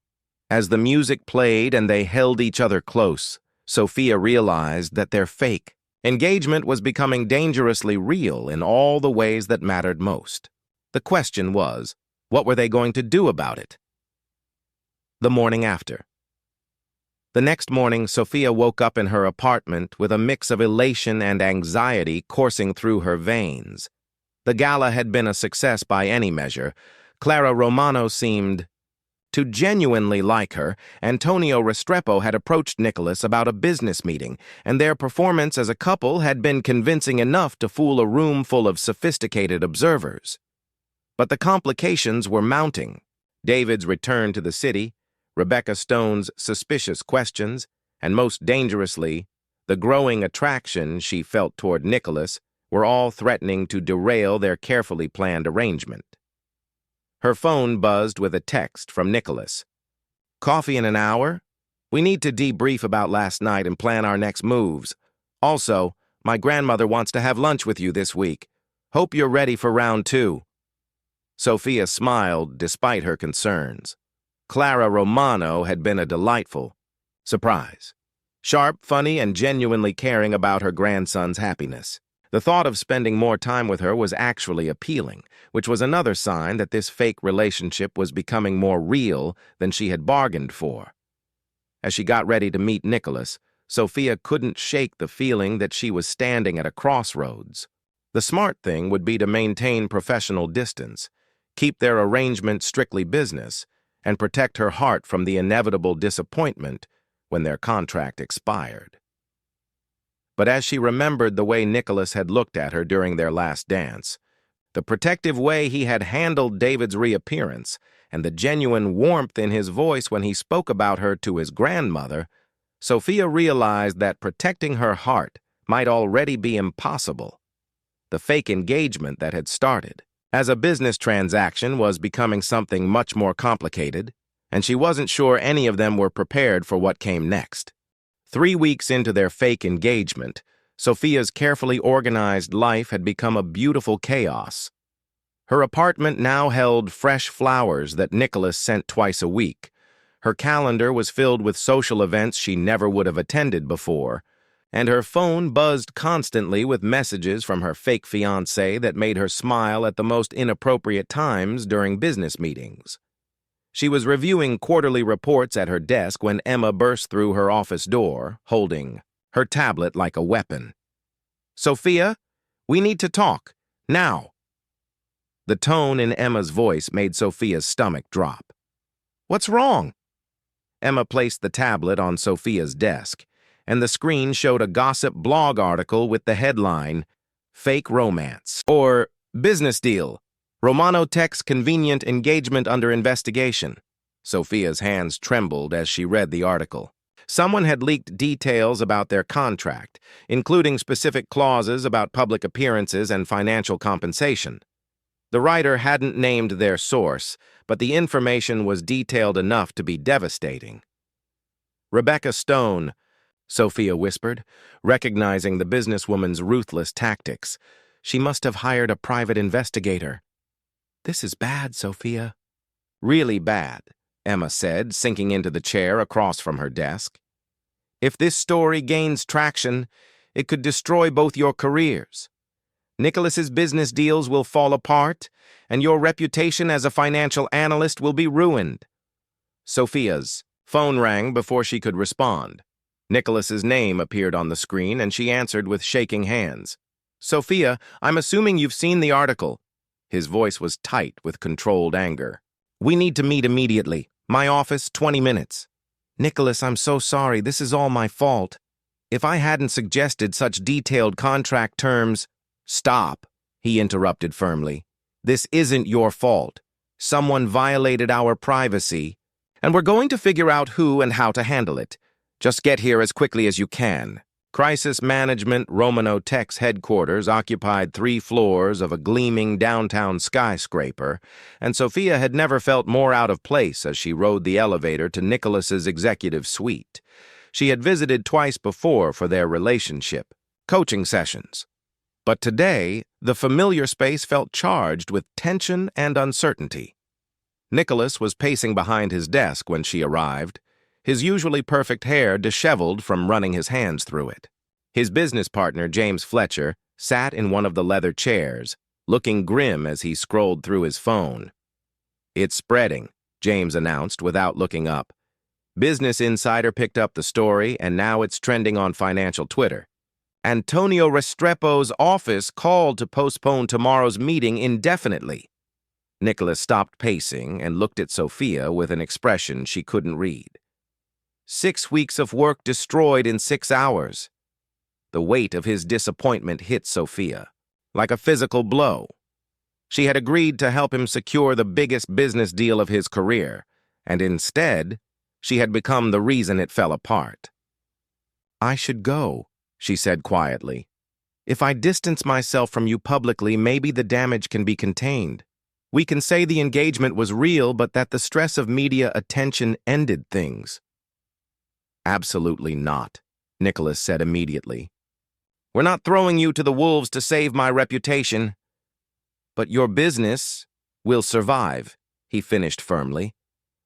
As the music played and they held each other close, Sophia realized that their fake engagement was becoming dangerously real in all the ways that mattered most. The question was, what were they going to do about it? The morning after. The next morning, Sophia woke up in her apartment with a mix of elation and anxiety coursing through her veins. The gala had been a success by any measure. Clara Romano seemed to genuinely like her. Antonio Restrepo had approached Nicholas about a business meeting, and their performance as a couple had been convincing enough to fool a room full of sophisticated observers. But the complications were mounting. David's return to the city, Rebecca Stone's suspicious questions, and most dangerously, the growing attraction she felt toward Nicholas were all threatening to derail their carefully planned arrangement. Her phone buzzed with a text from Nicholas. "Coffee in an hour? We need to debrief about last night and plan our next moves. Also, my grandmother wants to have lunch with you this week. Hope you're ready for round 2. Sophia smiled despite her concerns. Clara Romano had been a delightful surprise. Sharp, funny, and genuinely caring about her grandson's happiness. The thought of spending more time with her was actually appealing, which was another sign that this fake relationship was becoming more real than she had bargained for. As she got ready to meet Nicholas, Sophia couldn't shake the feeling that she was standing at a crossroads. The smart thing would be to maintain professional distance, keep their arrangement strictly business, and protect her heart from the inevitable disappointment when their contract expired. But as she remembered the way Nicholas had looked at her during their last dance, the protective way he had handled David's reappearance, and the genuine warmth in his voice when he spoke about her to his grandmother, Sophia realized that protecting her heart might already be impossible. The fake engagement that had started as a business transaction was becoming something much more complicated, and she wasn't sure any of them were prepared for what came next. 3 weeks into their fake engagement, Sophia's carefully organized life had become a beautiful chaos. Her apartment now held fresh flowers that Nicholas sent twice a week. Her calendar was filled with social events she never would have attended before, and her phone buzzed constantly with messages from her fake fiancé that made her smile at the most inappropriate times during business meetings. She was reviewing quarterly reports at her desk when Emma burst through her office door, holding her tablet like a weapon. "Sophia, we need to talk, now." The tone in Emma's voice made Sophia's stomach drop. "What's wrong?" Emma placed the tablet on Sophia's desk, and the screen showed a gossip blog article with the headline, "Fake Romance," or "Business Deal. Romano Tech's convenient engagement under investigation." Sophia's hands trembled as she read the article. Someone had leaked details about their contract, including specific clauses about public appearances and financial compensation. The writer hadn't named their source, but the information was detailed enough to be devastating. "Rebecca Stone," Sophia whispered, recognizing the businesswoman's ruthless tactics. "She must have hired a private investigator." "This is bad, Sophia." "Really bad," Emma said, sinking into the chair across from her desk. "If this story gains traction, it could destroy both your careers. Nicholas's business deals will fall apart, and your reputation as a financial analyst will be ruined." Sophia's phone rang before she could respond. Nicholas's name appeared on the screen, and she answered with shaking hands. "Sophia, I'm assuming you've seen the article." His voice was tight with controlled anger. "We need to meet immediately. My office, 20 minutes. Nicholas, I'm so sorry. This is all my fault. If I hadn't suggested such detailed contract terms— Stop, he interrupted firmly. This isn't your fault. Someone violated our privacy, and we're going to figure out who and how to handle it. Just get here as quickly as you can. Crisis Management Romano Tech's headquarters occupied 3 floors of a gleaming downtown skyscraper, and Sophia had never felt more out of place as she rode the elevator to Nicholas's executive suite. She had visited twice before for their relationship coaching sessions. But today, the familiar space felt charged with tension and uncertainty. Nicholas was pacing behind his desk when she arrived, his usually perfect hair disheveled from running his hands through it. His business partner, James Fletcher, sat in one of the leather chairs, looking grim as he scrolled through his phone. "It's spreading," James announced without looking up. Business Insider picked up the story, and now it's trending on financial Twitter. Antonio Restrepo's office called to postpone tomorrow's meeting indefinitely. Nicholas stopped pacing and looked at Sophia with an expression she couldn't read. 6 weeks of work destroyed in 6 hours. The weight of his disappointment hit Sophia, like a physical blow. She had agreed to help him secure the biggest business deal of his career, and instead, she had become the reason it fell apart. "I should go," she said quietly. "If I distance myself from you publicly, maybe the damage can be contained. We can say the engagement was real, but that the stress of media attention ended things." "Absolutely not," Nicholas said immediately. "We're not throwing you to the wolves to save my reputation. But your business will survive," he finished firmly.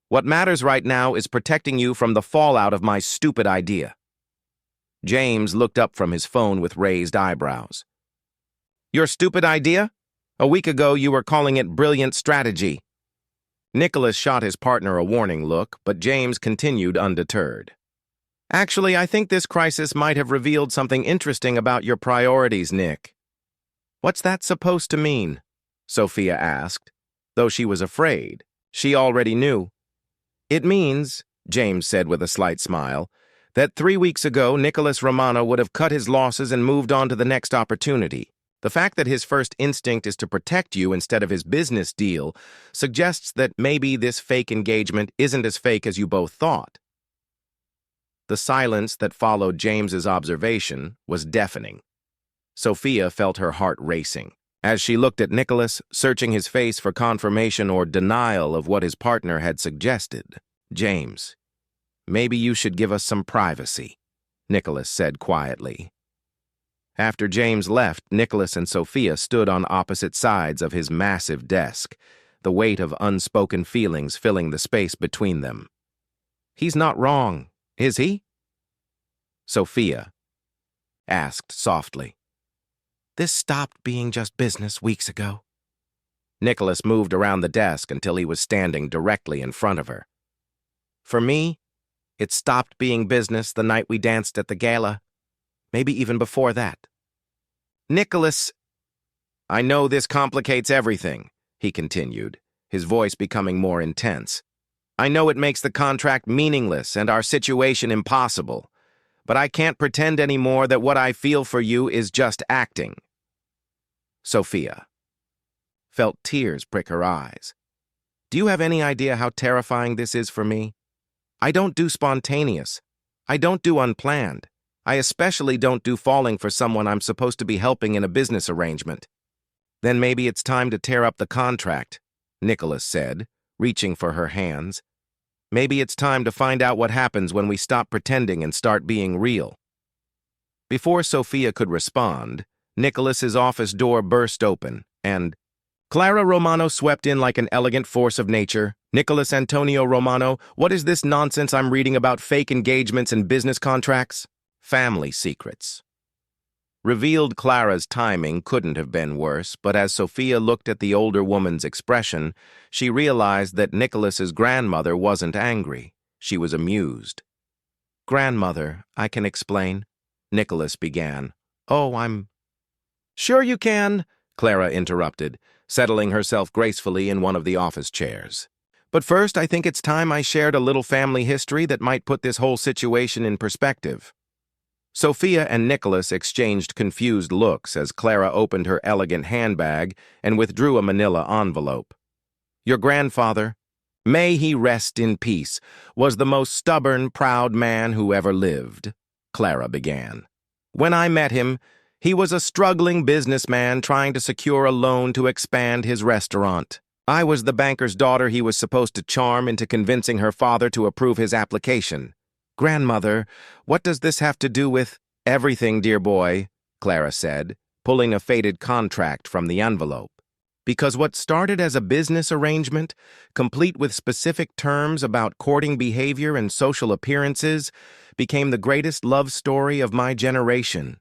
"What matters right now is protecting you from the fallout of my stupid idea." James looked up from his phone with raised eyebrows. "Your stupid idea? A week ago you were calling it brilliant strategy." Nicholas shot his partner a warning look, but James continued undeterred. "Actually, I think this crisis might have revealed something interesting about your priorities, Nick." "What's that supposed to mean?" Sophia asked, though she was afraid. She already knew. "It means," James said with a slight smile, "that 3 weeks ago Nicholas Romano would have cut his losses and moved on to the next opportunity. The fact that his first instinct is to protect you instead of his business deal suggests that maybe this fake engagement isn't as fake as you both thought." The silence that followed James's observation was deafening. Sophia felt her heart racing as she looked at Nicholas, searching his face for confirmation or denial of what his partner had suggested. "James, maybe you should give us some privacy," Nicholas said quietly. After James left, Nicholas and Sophia stood on opposite sides of his massive desk, the weight of unspoken feelings filling the space between them. "He's not wrong, is he?" Sophia asked softly. "This stopped being just business weeks ago." Nicholas moved around the desk until he was standing directly in front of her. "For me, it stopped being business the night we danced at the gala, maybe even before that." "Nicholas, I know this complicates everything," he continued, his voice becoming more intense. "I know it makes the contract meaningless and our situation impossible, but I can't pretend anymore that what I feel for you is just acting." Sophia felt tears prick her eyes. "Do you have any idea how terrifying this is for me? I don't do spontaneous. I don't do unplanned. I especially don't do falling for someone I'm supposed to be helping in a business arrangement." "Then maybe it's time to tear up the contract," Nicholas said, reaching for her hands. "Maybe it's time to find out what happens when we stop pretending and start being real." Before Sophia could respond, Nicholas's office door burst open, and Clara Romano swept in like an elegant force of nature. "Nicholas Antonio Romano, what is this nonsense I'm reading about fake engagements and business contracts?" "Family secrets." Revealed Clara's timing couldn't have been worse, but as Sophia looked at the older woman's expression, she realized that Nicholas's grandmother wasn't angry. She was amused. "Grandmother, I can explain," Nicholas began. "Oh, I'm—" "Sure you can," Clara interrupted, settling herself gracefully in one of the office chairs. But first, I think it's time I shared a little family history that might put this whole situation in perspective. Sophia and Nicholas exchanged confused looks as Clara opened her elegant handbag and withdrew a manila envelope. Your grandfather, may he rest in peace, was the most stubborn, proud man who ever lived, Clara began. When I met him, he was a struggling businessman trying to secure a loan to expand his restaurant. I was the banker's daughter he was supposed to charm into convincing her father to approve his application. Grandmother, what does this have to do with everything, dear boy? Clara said, pulling a faded contract from the envelope. Because what started as a business arrangement, complete with specific terms about courting behavior and social appearances, became the greatest love story of my generation.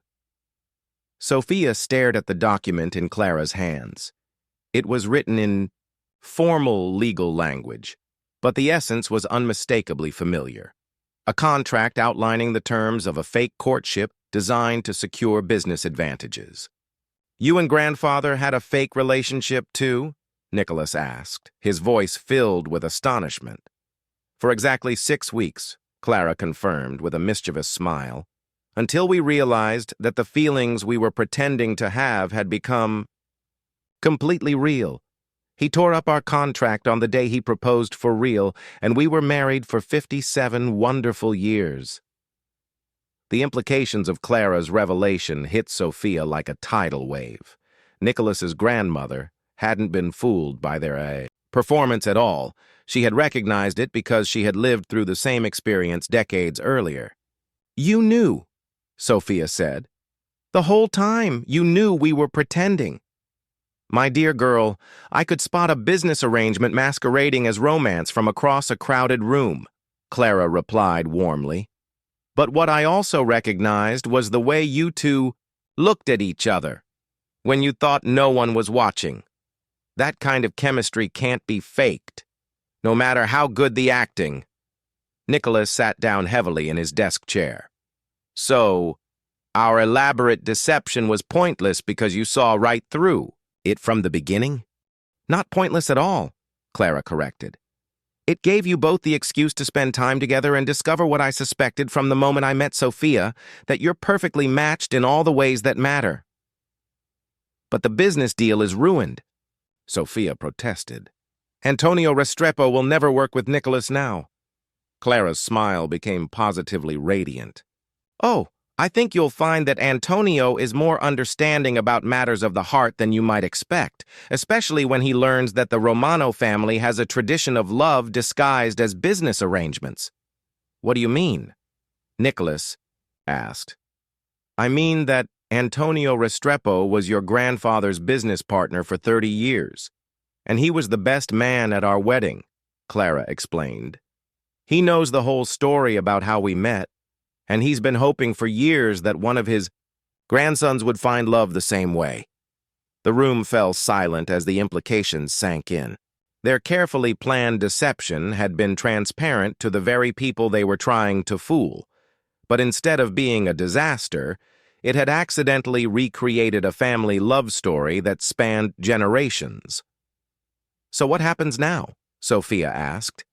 Sophia stared at the document in Clara's hands. It was written in formal legal language, but the essence was unmistakably familiar. A contract outlining the terms of a fake courtship designed to secure business advantages. You and grandfather had a fake relationship too? Nicholas asked, his voice filled with astonishment. For exactly 6 weeks, Clara confirmed with a mischievous smile, until we realized that the feelings we were pretending to have had become completely real. He tore up our contract on the day he proposed for real, and we were married for 57 wonderful years. The implications of Clara's revelation hit Sophia like a tidal wave. Nicholas's grandmother hadn't been fooled by their performance at all. She had recognized it because she had lived through the same experience decades earlier. You knew, Sophia said. The whole time you knew we were pretending. My dear girl, I could spot a business arrangement masquerading as romance from across a crowded room, Clara replied warmly. But what I also recognized was the way you two looked at each other when you thought no one was watching. That kind of chemistry can't be faked, no matter how good the acting. Nicholas sat down heavily in his desk chair. So, our elaborate deception was pointless because you saw right through it from the beginning? Not pointless at all, Clara corrected. It gave you both the excuse to spend time together and discover what I suspected from the moment I met Sophia, that you're perfectly matched in all the ways that matter. But the business deal is ruined, Sophia protested. Antonio Restrepo will never work with Nicholas now. Clara's smile became positively radiant. Oh, I think you'll find that Antonio is more understanding about matters of the heart than you might expect, especially when he learns that the Romano family has a tradition of love disguised as business arrangements. What do you mean? Nicholas asked. I mean that Antonio Restrepo was your grandfather's business partner for 30 years, and he was the best man at our wedding, Clara explained. He knows the whole story about how we met, and he's been hoping for years that one of his grandsons would find love the same way. The room fell silent as the implications sank in. Their carefully planned deception had been transparent to the very people they were trying to fool, but instead of being a disaster, it had accidentally recreated a family love story that spanned generations. So what happens now? Sophia asked,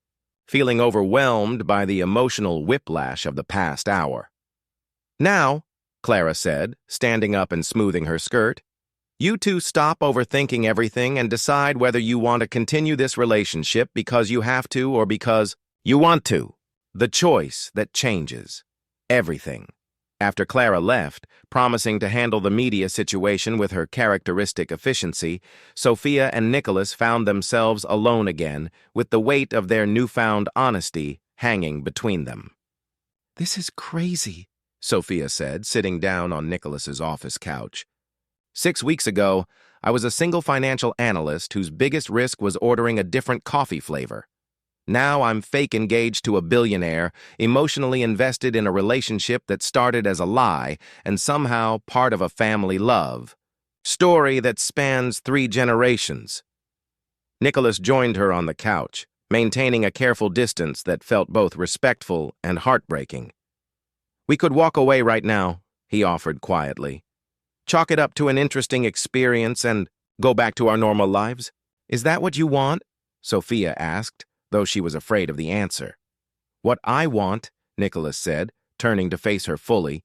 feeling overwhelmed by the emotional whiplash of the past hour. Now, Clara said, standing up and smoothing her skirt, you two stop overthinking everything and decide whether you want to continue this relationship because you have to or because you want to. The choice that changes everything. After Clara left, promising to handle the media situation with her characteristic efficiency, Sophia and Nicholas found themselves alone again, with the weight of their newfound honesty hanging between them. This is crazy, Sophia said, sitting down on Nicholas's office couch. 6 weeks ago, I was a single financial analyst whose biggest risk was ordering a different coffee flavor. Now I'm fake engaged to a billionaire, emotionally invested in a relationship that started as a lie and somehow part of a family love. Story that spans 3 generations. Nicholas joined her on the couch, maintaining a careful distance that felt both respectful and heartbreaking. We could walk away right now, he offered quietly. Chalk it up to an interesting experience and go back to our normal lives. Is that what you want? Sophia asked, though she was afraid of the answer. "What I want," Nicholas said, turning to face her fully,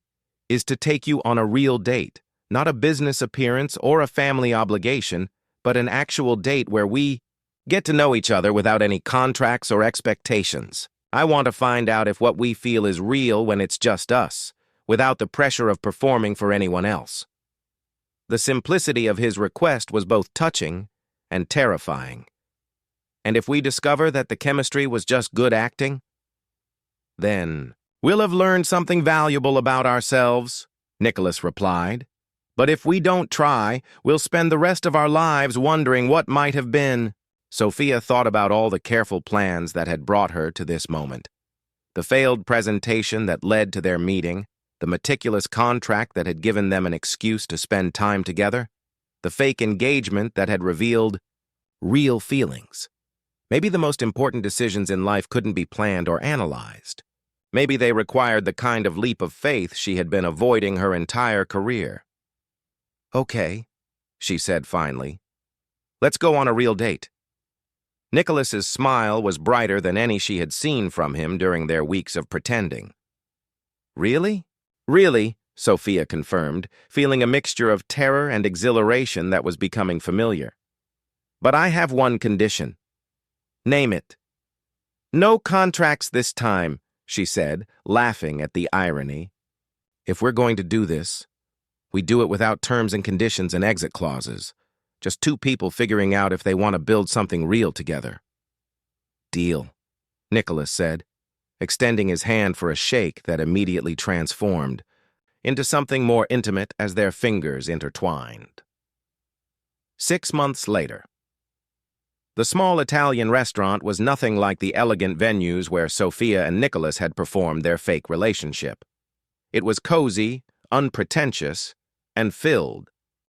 "is to take you on a real date, not a business appearance or a family obligation, but an actual date where we get to know each other without any contracts or expectations. I want to find out if what we feel is real when it's just us, without the pressure of performing for anyone else." The simplicity of his request was both touching and terrifying. "And if we discover that the chemistry was just good acting, then we'll have learned something valuable about ourselves," Nicholas replied. "But if we don't try, we'll spend the rest of our lives wondering what might have been." Sophia thought about all the careful plans that had brought her to this moment. The failed presentation that led to their meeting, the meticulous contract that had given them an excuse to spend time together, the fake engagement that had revealed real feelings. Maybe the most important decisions in life couldn't be planned or analyzed. Maybe they required the kind of leap of faith she had been avoiding her entire career. "Okay," she said finally. "Let's go on a real date." Nicholas's smile was brighter than any she had seen from him during their weeks of pretending. "Really?" "Really," Sophia confirmed, feeling a mixture of terror and exhilaration that was becoming familiar. "But I have one condition." "Name it." "No contracts this time," she said, laughing at the irony. "If we're going to do this, we do it without terms and conditions and exit clauses. Just two people figuring out if they want to build something real together." "Deal," Nicholas said, extending his hand for a shake that immediately transformed into something more intimate as their fingers intertwined. 6 months later. The small Italian restaurant was nothing like the elegant venues where Sophia and Nicholas had performed their fake relationship. It was cozy, unpretentious, and filled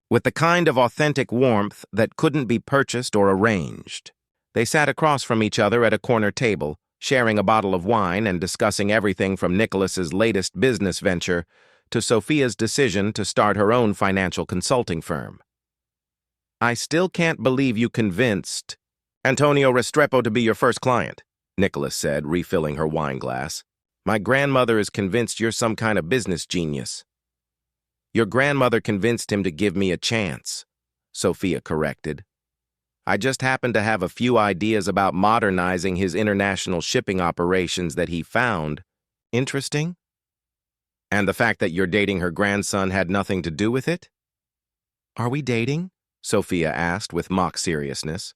with the kind of authentic warmth that couldn't be purchased or arranged. They sat across from each other at a corner table, sharing a bottle of wine and discussing everything from Nicholas's latest business venture to Sophia's decision to start her own financial consulting firm. "I still can't believe you convinced Antonio Restrepo to be your first client," Nicholas said, refilling her wine glass. "My grandmother is convinced you're some kind of business genius." "Your grandmother convinced him to give me a chance," Sophia corrected. "I just happened to have a few ideas about modernizing his international shipping operations that he found interesting." "And the fact that you're dating her grandson had nothing to do with it?" "Are we dating?" Sophia asked with mock seriousness.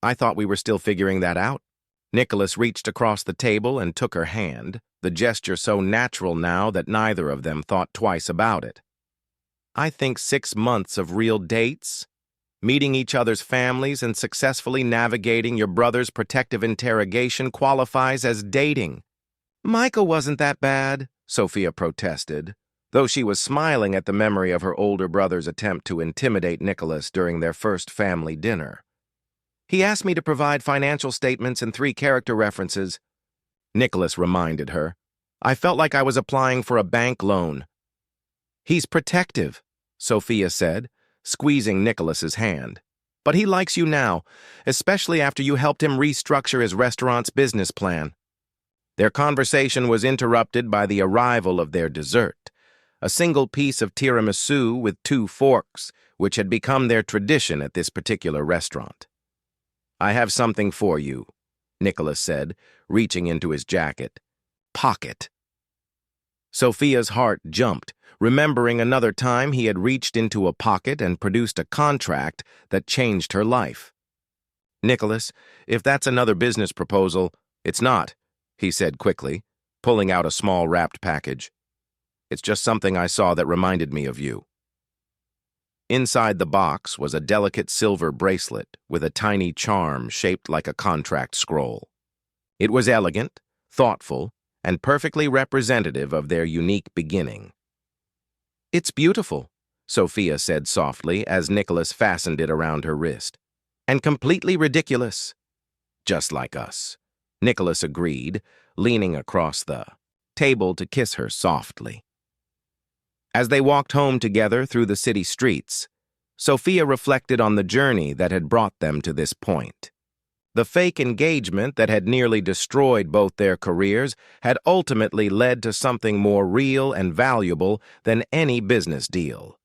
"I thought we were still figuring that out." Nicholas reached across the table and took her hand, the gesture so natural now that neither of them thought twice about it. "I think 6 months of real dates, meeting each other's families and successfully navigating your brother's protective interrogation qualifies as dating." "Michael wasn't that bad," Sophia protested, though she was smiling at the memory of her older brother's attempt to intimidate Nicholas during their first family dinner. "He asked me to provide financial statements and 3 character references," Nicholas reminded her. "I felt like I was applying for a bank loan." "He's protective," Sophia said, squeezing Nicholas's hand. "But he likes you now, especially after you helped him restructure his restaurant's business plan." Their conversation was interrupted by the arrival of their dessert, a single piece of tiramisu with 2 forks, which had become their tradition at this particular restaurant. "I have something for you," Nicholas said, reaching into his jacket. "Pocket." Sophia's heart jumped, remembering another time he had reached into a pocket and produced a contract that changed her life. "Nicholas, if that's another business proposal—" "It's not," he said quickly, pulling out a small wrapped package. "It's just something I saw that reminded me of you." Inside the box was a delicate silver bracelet with a tiny charm shaped like a contract scroll. It was elegant, thoughtful, and perfectly representative of their unique beginning. "It's beautiful," Sophia said softly as Nicholas fastened it around her wrist. "And completely ridiculous." "Just like us," Nicholas agreed, leaning across the table to kiss her softly. As they walked home together through the city streets, Sophia reflected on the journey that had brought them to this point. The fake engagement that had nearly destroyed both their careers had ultimately led to something more real and valuable than any business deal.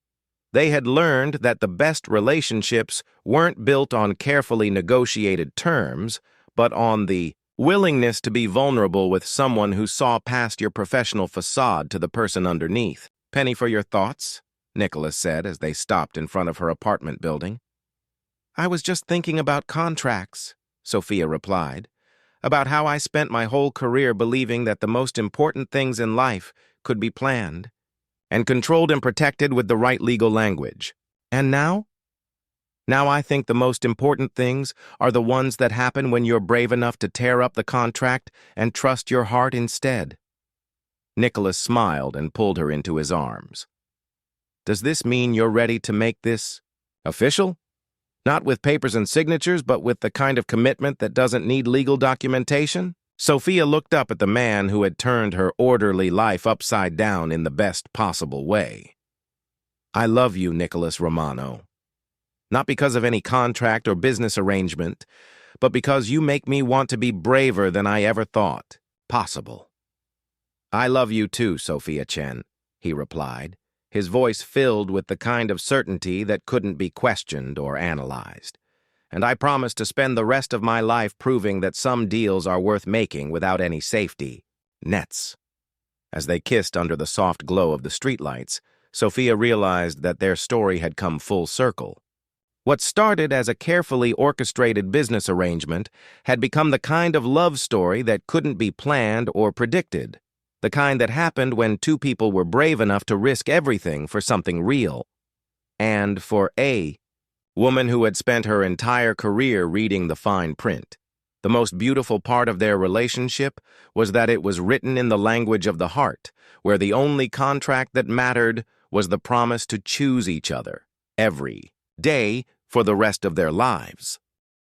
They had learned that the best relationships weren't built on carefully negotiated terms, but on the willingness to be vulnerable with someone who saw past your professional facade to the person underneath. "Penny for your thoughts?" Nicholas said as they stopped in front of her apartment building. "I was just thinking about contracts," Sophia replied, "about how I spent my whole career believing that the most important things in life could be planned and controlled and protected with the right legal language. And now? Now I think the most important things are the ones that happen when you're brave enough to tear up the contract and trust your heart instead." Nicholas smiled and pulled her into his arms. "Does this mean you're ready to make this official? Not with papers and signatures, but with the kind of commitment that doesn't need legal documentation?" Sophia looked up at the man who had turned her orderly life upside down in the best possible way. "I love you, Nicholas Romano. Not because of any contract or business arrangement, but because you make me want to be braver than I ever thought possible." "I love you too, Sophia Chen," he replied, his voice filled with the kind of certainty that couldn't be questioned or analyzed. "And I promise to spend the rest of my life proving that some deals are worth making without any safety nets." As they kissed under the soft glow of the streetlights, Sophia realized that their story had come full circle. What started as a carefully orchestrated business arrangement had become the kind of love story that couldn't be planned or predicted, the kind that happened when two people were brave enough to risk everything for something real. And for a woman who had spent her entire career reading the fine print, the most beautiful part of their relationship was that it was written in the language of the heart, where the only contract that mattered was the promise to choose each other every day for the rest of their lives.